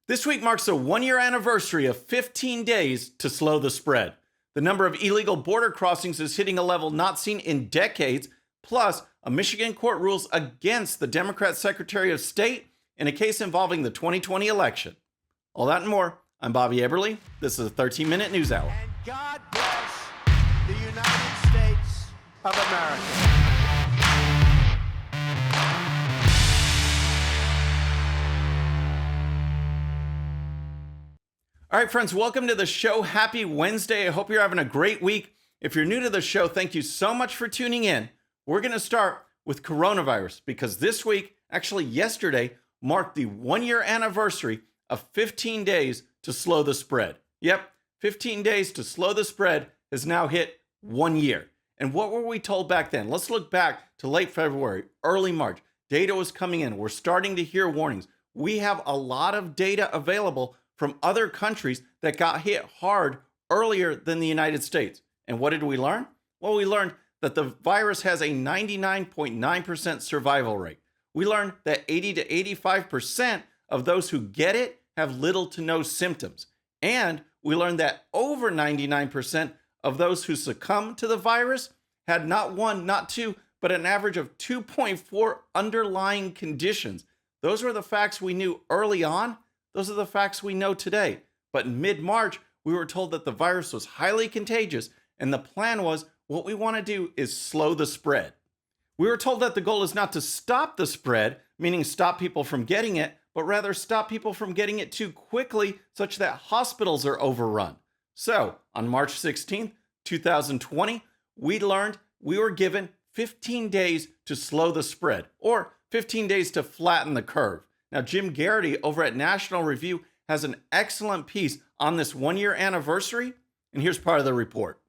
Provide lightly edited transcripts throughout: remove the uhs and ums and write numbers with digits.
This week marks the one-year anniversary of 15 days to slow the spread. The number of illegal border crossings is hitting a level not seen in decades. Plus, a Michigan court rules against the Democrat Secretary of State in a case involving the 2020 election. All that and more. I'm Bobby Eberle. This is a 13-minute news hour. And God bless the United States of America. All right, friends, welcome to the show. Happy Wednesday. I hope you're having a great week. If you're new to the show, thank you so much for tuning in. We're going to start with coronavirus because this week, actually yesterday, marked the one-year anniversary of 15 days to slow the spread. Yep, 15 days to slow the spread has now hit 1 year. And what were we told back then? Let's look back to late February, early March. Data was coming in. We're starting to hear warnings. We have a lot of data available from other countries that got hit hard earlier than the United States. And what did we learn? Well, we learned that the virus has a 99.9% survival rate. We learned that 80 to 85% of those who get it have little to no symptoms. And we learned that over 99% of those who succumb to the virus had not one, not two, but an average of 2.4 underlying conditions. Those were the facts we knew early on. Those are the facts we know today. But in mid-March, we were told that the virus was highly contagious, and the plan was what we want to do is slow the spread. We were told that the goal is not to stop the spread, meaning stop people from getting it, but rather stop people from getting it too quickly such that hospitals are overrun. So, on March 16th, 2020, we learned we were given 15 days to slow the spread, or 15 days to flatten the curve. Now, Jim Garrity over at National Review has an excellent piece on this one-year anniversary, and here's part of the report.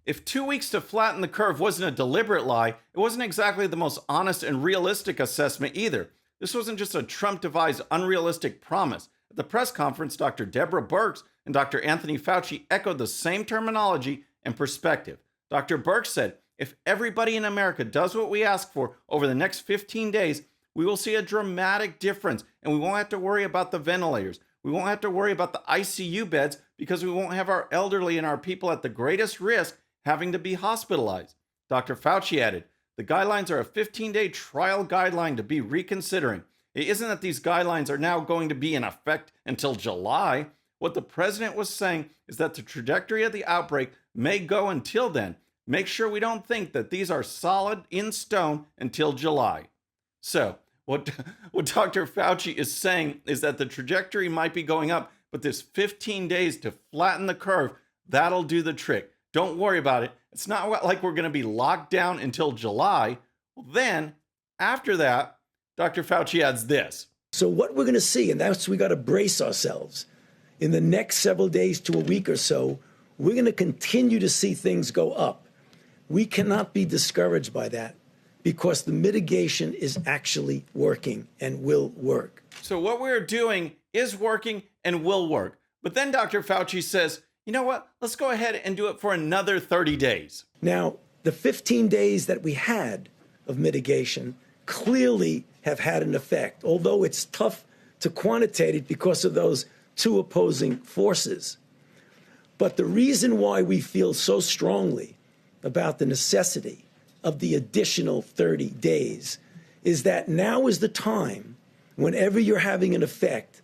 If 2 weeks to flatten the curve wasn't a deliberate lie, it wasn't exactly the most honest and realistic assessment either. This wasn't just a Trump-devised unrealistic promise. At the press conference, Dr. Deborah Birx and Dr. Anthony Fauci echoed the same terminology and perspective. Dr. Birx said, if everybody in America does what we ask for over the next 15 days, we will see a dramatic difference, and we won't have to worry about the ventilators. We won't have to worry about the ICU beds because we won't have our elderly and our people at the greatest risk having to be hospitalized. Dr. Fauci added, the guidelines are a 15-day trial guideline to be reconsidering. It isn't that these guidelines are now going to be in effect until July. What the president was saying is that the trajectory of the outbreak may go until then. Make sure we don't think that these are solid in stone until July. So, what Dr. Fauci is saying is that the trajectory might be going up, but this 15 days to flatten the curve, that'll do the trick. Don't worry about it. It's not like we're going to be locked down until July. Well, then, after that, Dr. Fauci adds this. So what we're going to see, and that's we got to brace ourselves, in the next several days to a week or so, we're going to continue to see things go up. We cannot be discouraged by that, because the mitigation is actually working and will work. So what we're doing is working and will work. But then Dr. Fauci says, you know what? Let's go ahead and do it for another 30 days. Now, the 15 days that we had of mitigation clearly have had an effect, although it's tough to quantitate it because of those two opposing forces. But the reason why we feel so strongly about the necessity of the additional 30 days is that now is the time, whenever you're having an effect,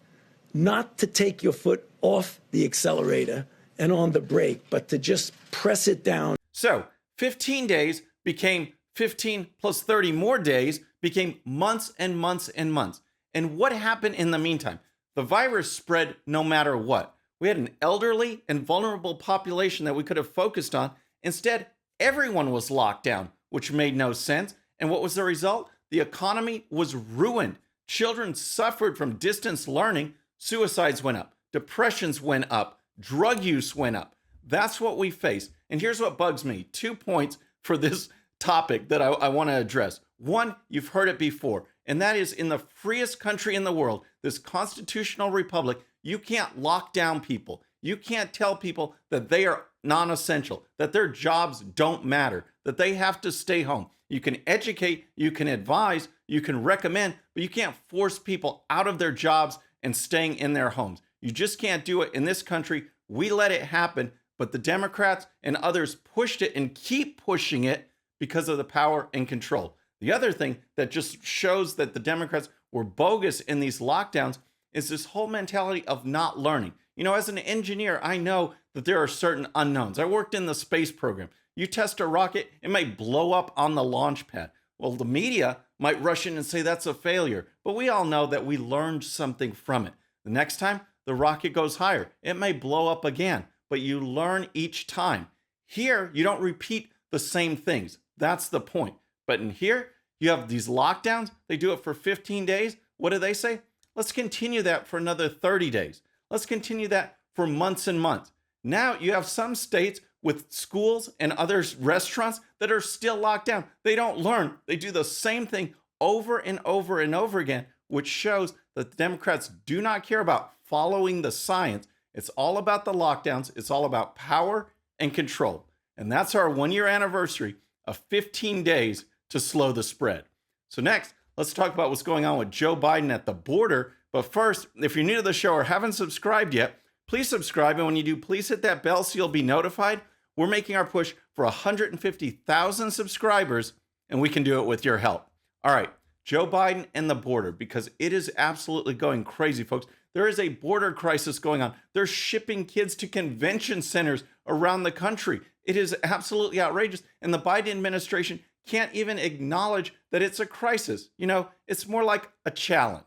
not to take your foot off the accelerator and on the brake, but to just press it down. So 15 days became 15 plus 30 more days, became months and months and months. And what happened in the meantime? The virus spread no matter what. We had an elderly and vulnerable population that we could have focused on. Instead, everyone was locked down, which made no sense. And what was the result? The economy was ruined. Children suffered from distance learning. Suicides went up. Depressions went up. Drug use went up. That's what we face. And here's what bugs me. 2 points for this topic that I want to address. One, you've heard it before, and that is in the freest country in the world, this constitutional republic, you can't lock down people. You can't tell people that they are non-essential, that their jobs don't matter, that they have to stay home. You can educate, you can advise, you can recommend, but you can't force people out of their jobs and staying in their homes. You just can't do it in this country. We let it happen, but the Democrats and others pushed it and keep pushing it because of the power and control. The other thing that just shows that the Democrats were bogus in these lockdowns is this whole mentality of not learning. You know, as an engineer, I know that there are certain unknowns. I worked in the space program. You test a rocket, it might blow up on the launch pad. Well, the media might rush in and say that's a failure, but we all know that we learned something from it. The next time the rocket goes higher, it may blow up again, but you learn each time. Here, you don't repeat the same things. That's the point. But in here, you have these lockdowns. They do it for 15 days. What do they say? Let's continue that for another 30 days. Let's continue that for months and months. Now you have some states with schools and other restaurants that are still locked down. They don't learn. They do the same thing over and over and over again, which shows that the Democrats do not care about following the science. It's all about the lockdowns. It's all about power and control. And that's our 1-year anniversary of 15 days to slow the spread. So next, let's talk about what's going on with Joe Biden at the border. But first, if you're new to the show or haven't subscribed yet, please subscribe. And when you do, please hit that bell so you'll be notified. We're making our push for 150,000 subscribers, and we can do it with your help. All right, Joe Biden and the border, because it is absolutely going crazy, folks. There is a border crisis going on. They're shipping kids to convention centers around the country. It is absolutely outrageous. And the Biden administration can't even acknowledge that it's a crisis. You know, it's more like a challenge.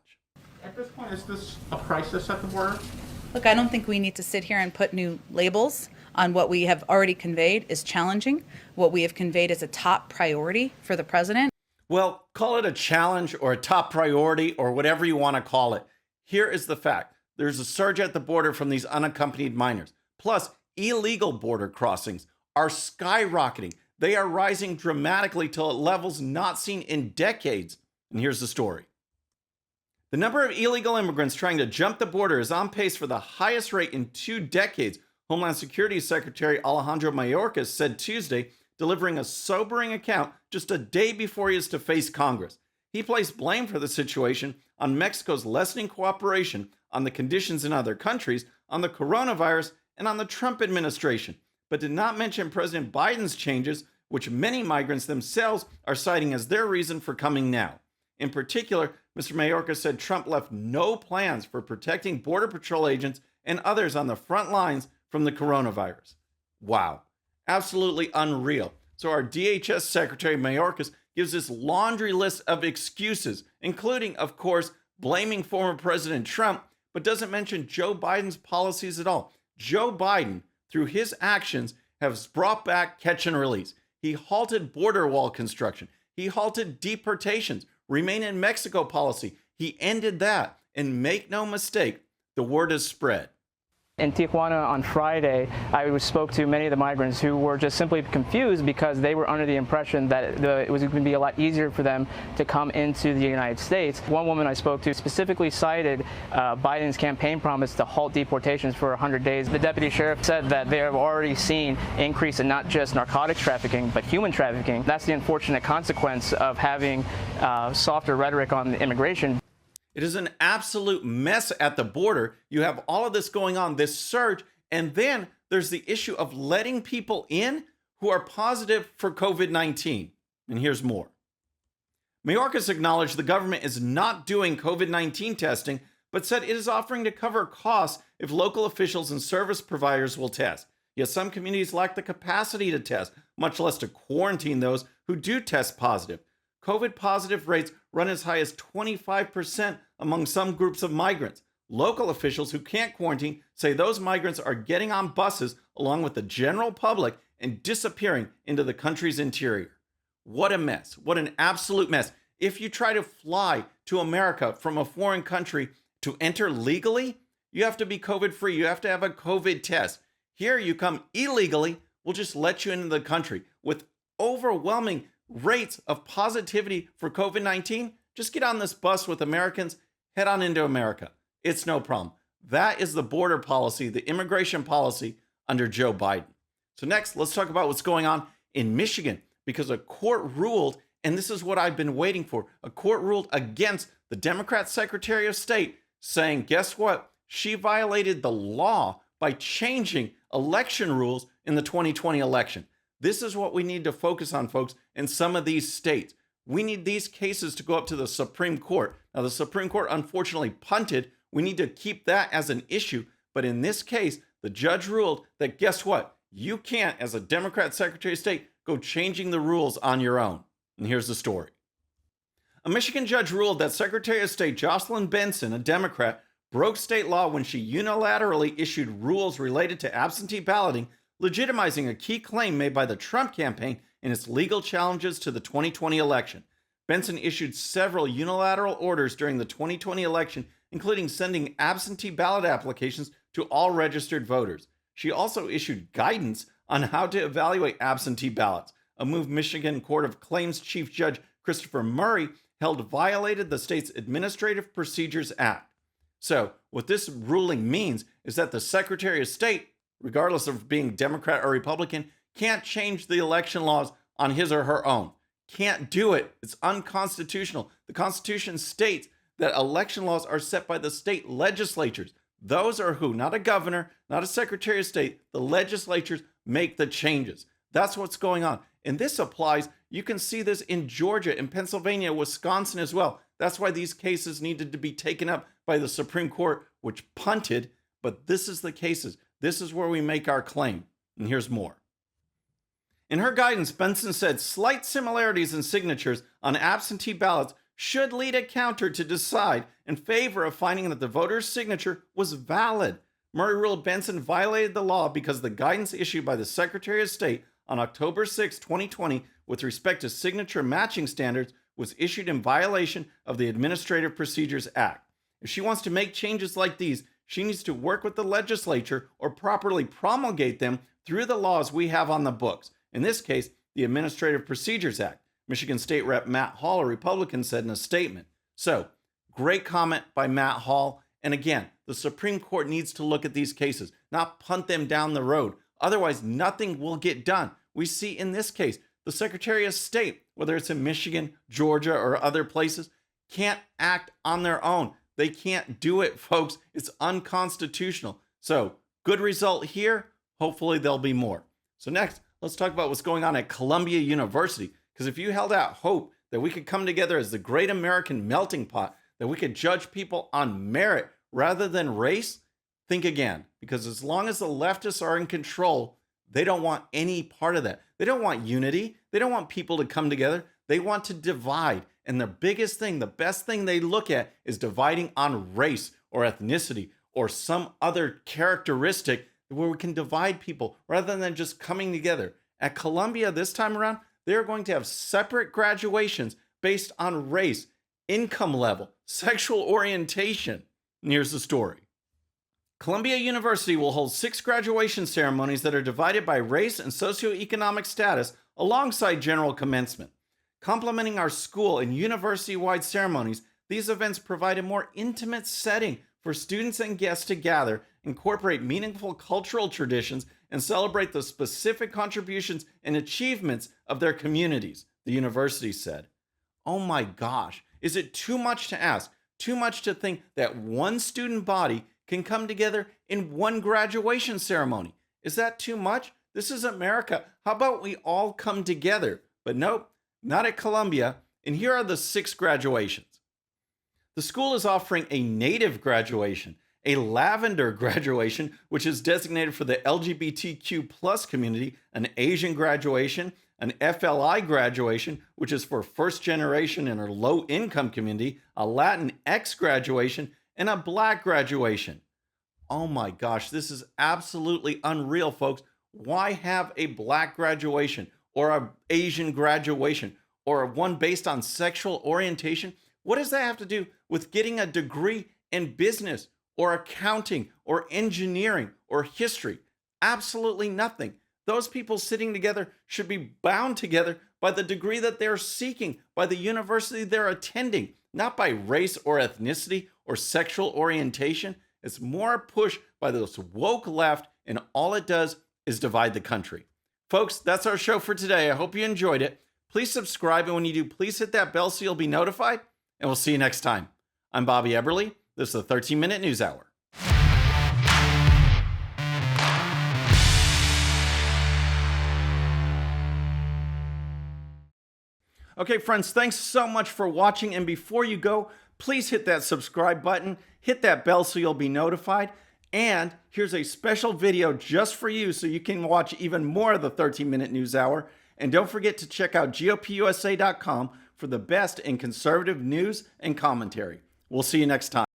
At this point, is this a crisis at the border? Look, I don't think we need to sit here and put new labels on what we have already conveyed is challenging. What we have conveyed is a top priority for the president. Well, call it a challenge or a top priority or whatever you want to call it. Here is the fact. There's a surge at the border from these unaccompanied minors. Plus, illegal border crossings are skyrocketing. They are rising dramatically to levels not seen in decades. And here's the story. The number of illegal immigrants trying to jump the border is on pace for the highest rate in 2 decades, Homeland Security Secretary Alejandro Mayorkas said Tuesday, delivering a sobering account just a day before he is to face Congress. He placed blame for the situation on Mexico's lessening cooperation, on the conditions in other countries, on the coronavirus, and on the Trump administration, but did not mention President Biden's changes, which many migrants themselves are citing as their reason for coming now. In particular, Mr. Mayorkas said Trump left no plans for protecting Border Patrol agents and others on the front lines from the coronavirus. Wow, absolutely unreal. So our DHS Secretary Mayorkas gives this laundry list of excuses, including, of course, blaming former President Trump, but doesn't mention Joe Biden's policies at all. Joe Biden, through his actions, has brought back catch and release. He halted border wall construction. He halted deportations, remain in Mexico policy. He ended that. And make no mistake, the word has spread. In Tijuana on Friday, I spoke to many of the migrants who were just simply confused because they were under the impression that it was going to be a lot easier for them to come into the United States. One woman I spoke to specifically cited Biden's campaign promise to halt deportations for 100 days. The deputy sheriff said that they have already seen an increase in not just narcotics trafficking, but human trafficking. That's the unfortunate consequence of having softer rhetoric on immigration. It is an absolute mess at the border. You have all of this going on, this surge, and then there's the issue of letting people in who are positive for COVID-19. And here's more. Mayorkas acknowledged the government is not doing COVID-19 testing, but said it is offering to cover costs if local officials and service providers will test. Yet some communities lack the capacity to test, much less to quarantine those who do test positive. COVID positive rates run as high as 25% among some groups of migrants. Local officials who can't quarantine say those migrants are getting on buses along with the general public and disappearing into the country's interior. What a mess. What an absolute mess. If you try to fly to America from a foreign country to enter legally, you have to be COVID free. You have to have a COVID test. Here you come illegally, we'll just let you into the country with overwhelming rates of positivity for COVID-19. Just get on this bus with Americans, head on into America. It's no problem. That is the border policy, the immigration policy under Joe Biden. So next, let's talk about what's going on in Michigan, because a court ruled, and this is what I've been waiting for, a court ruled against the Democrat Secretary of State saying, guess what? She violated the law by changing election rules in the 2020 election. This is what we need to focus on, folks, in some of these states. We need these cases to go up to the Supreme Court. Now, the Supreme Court unfortunately punted. We need to keep that as an issue. But in this case, the judge ruled that guess what? You can't, as a Democrat Secretary of State, go changing the rules on your own. And here's the story. A Michigan judge ruled that Secretary of State Jocelyn Benson, a Democrat, broke state law when she unilaterally issued rules related to absentee balloting, legitimizing a key claim made by the Trump campaign in its legal challenges to the 2020 election. Benson issued several unilateral orders during the 2020 election, including sending absentee ballot applications to all registered voters. She also issued guidance on how to evaluate absentee ballots, a move Michigan Court of Claims Chief Judge Christopher Murray held violated the state's Administrative Procedures Act. So, what this ruling means is that the Secretary of State, regardless of being Democrat or Republican, can't change the election laws on his or her own. Can't do it. It's unconstitutional. The Constitution states that election laws are set by the state legislatures. Those are who? Not a governor, not a Secretary of State. The legislatures make the changes. That's what's going on. And this applies, you can see this in Georgia, in Pennsylvania, Wisconsin as well. That's why these cases needed to be taken up by the Supreme Court, which punted. But this is the cases. This is where we make our claim. And here's more. In her guidance, Benson said slight similarities in signatures on absentee ballots should lead a counter to decide in favor of finding that the voter's signature was valid. Murray ruled Benson violated the law because the guidance issued by the Secretary of State on October 6, 2020, with respect to signature matching standards, was issued in violation of the Administrative Procedures Act. If she wants to make changes like these, she needs to work with the legislature or properly promulgate them through the laws we have on the books. In this case, the Administrative Procedures Act. Michigan State Rep. Matt Hall, a Republican, said in a statement. So, great comment by Matt Hall. And again, the Supreme Court needs to look at these cases, not punt them down the road. Otherwise, nothing will get done. We see in this case, the Secretary of State, whether it's in Michigan, Georgia, or other places, can't act on their own. They can't do it, folks. It's unconstitutional. So, good result here. Hopefully, there'll be more. So next, let's talk about what's going on at Columbia University. Because if you held out hope that we could come together as the great American melting pot, that we could judge people on merit rather than race, think again. Because as long as the leftists are in control, they don't want any part of that. They don't want unity. They don't want people to come together. They want to divide. And the biggest thing, the best thing they look at is dividing on race or ethnicity or some other characteristic where we can divide people rather than just coming together. At Columbia this time around, they're going to have separate graduations based on race, income level, sexual orientation. And here's the story. Columbia University will hold 6 graduation ceremonies that are divided by race and socioeconomic status alongside general commencement. Complementing our school and university-wide ceremonies, these events provide a more intimate setting for students and guests to gather, incorporate meaningful cultural traditions, and celebrate the specific contributions and achievements of their communities, the university said. Oh my gosh, is it too much to ask, too much to think that one student body can come together in one graduation ceremony? Is that too much? This is America. How about we all come together? But nope, not at Columbia. And here are the 6 graduations. The school is offering a native graduation, a lavender graduation, which is designated for the LGBTQ plus community, an Asian graduation, an FLI graduation, which is for first generation and or low income community, a Latin X graduation, and a Black graduation. Oh my gosh, this is absolutely unreal, folks. Why have a Black graduation or an Asian graduation or one based on sexual orientation? What does that have to do with getting a degree in business or accounting or engineering or history? Absolutely nothing. Those people sitting together should be bound together by the degree that they're seeking, by the university they're attending, not by race or ethnicity or sexual orientation. It's more pushed by this woke left, and all it does is divide the country. Folks, that's our show for today. I hope you enjoyed it. Please subscribe, and when you do, please hit that bell so you'll be notified, and we'll see you next time. I'm Bobby Eberle. This is the 13-Minute News Hour. Okay, friends, thanks so much for watching. And before you go, please hit that subscribe button, hit that bell so you'll be notified. And here's a special video just for you so you can watch even more of the 13-Minute News Hour. And don't forget to check out GOPUSA.com for the best in conservative news and commentary. We'll see you next time.